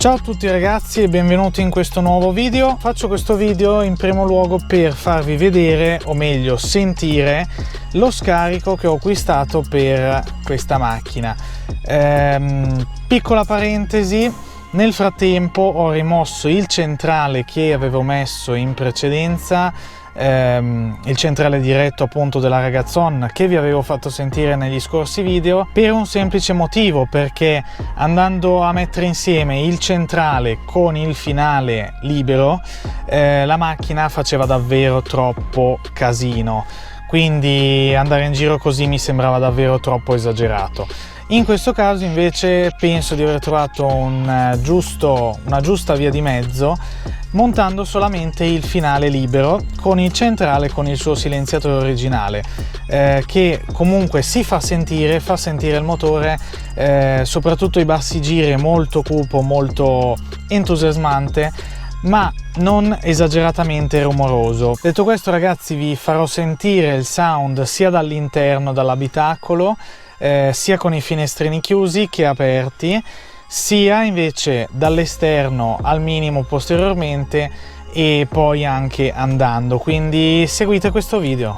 Ciao a tutti ragazzi e benvenuti in questo nuovo video. Faccio questo video in primo luogo per farvi vedere, o meglio sentire, lo scarico che ho acquistato per questa macchina. Piccola parentesi, nel frattempo ho rimosso il centrale che avevo messo in precedenza, il centrale diretto appunto della Ragazzon che vi avevo fatto sentire negli scorsi video, per un semplice motivo, perché andando a mettere insieme il centrale con il finale libero la macchina faceva davvero troppo casino, quindi andare in giro così mi sembrava davvero troppo esagerato. In questo caso invece penso di aver trovato una giusta via di mezzo, montando solamente il finale libero con il centrale, con il suo silenziatore originale, che comunque si fa sentire il motore, soprattutto i bassi giri, è molto cupo, molto entusiasmante, ma non esageratamente rumoroso. Detto questo ragazzi, vi farò sentire il sound sia dall'interno, dall'abitacolo, sia con i finestrini chiusi che aperti, sia invece dall'esterno al minimo posteriormente e poi anche andando, quindi seguite questo video.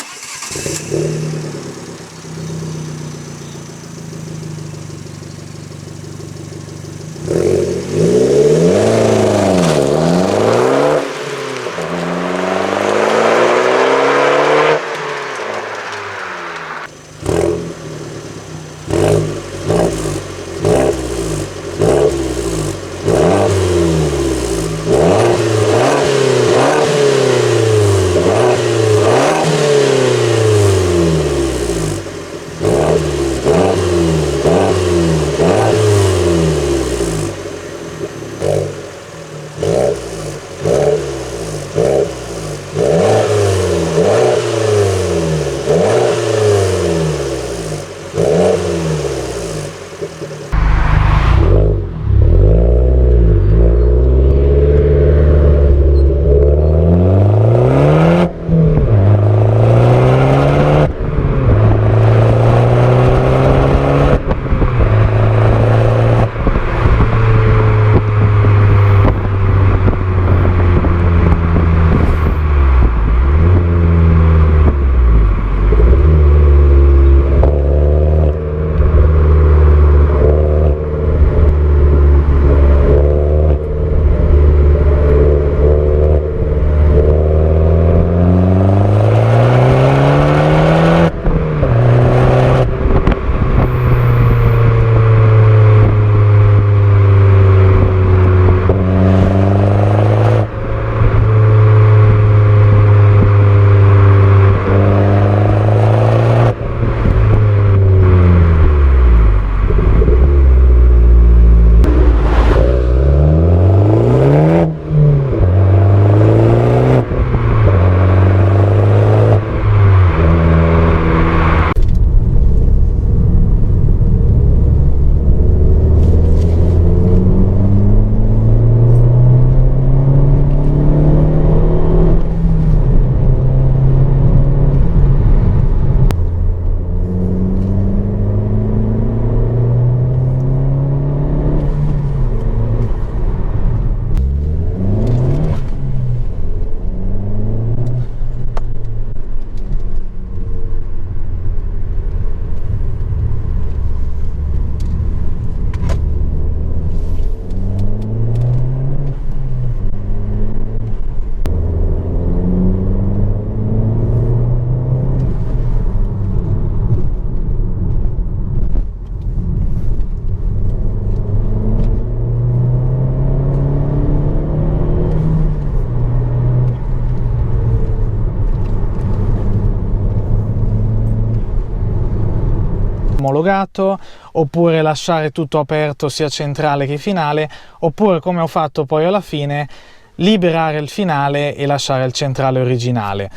Omologato, oppure lasciare tutto aperto sia centrale che finale, oppure come ho fatto poi alla fine liberare il finale e lasciare il centrale originale.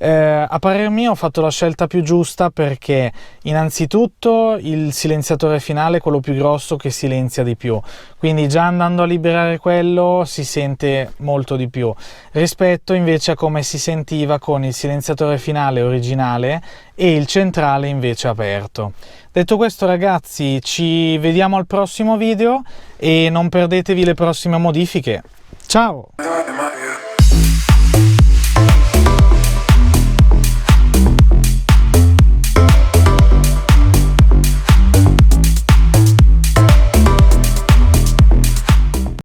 A parer mio ho fatto la scelta più giusta perché innanzitutto il silenziatore finale è quello più grosso che silenzia di più, quindi già andando a liberare quello si sente molto di più rispetto invece a come si sentiva con il silenziatore finale originale e il centrale invece aperto. Detto questo ragazzi, ci vediamo al prossimo video e non perdetevi le prossime modifiche. Ciao!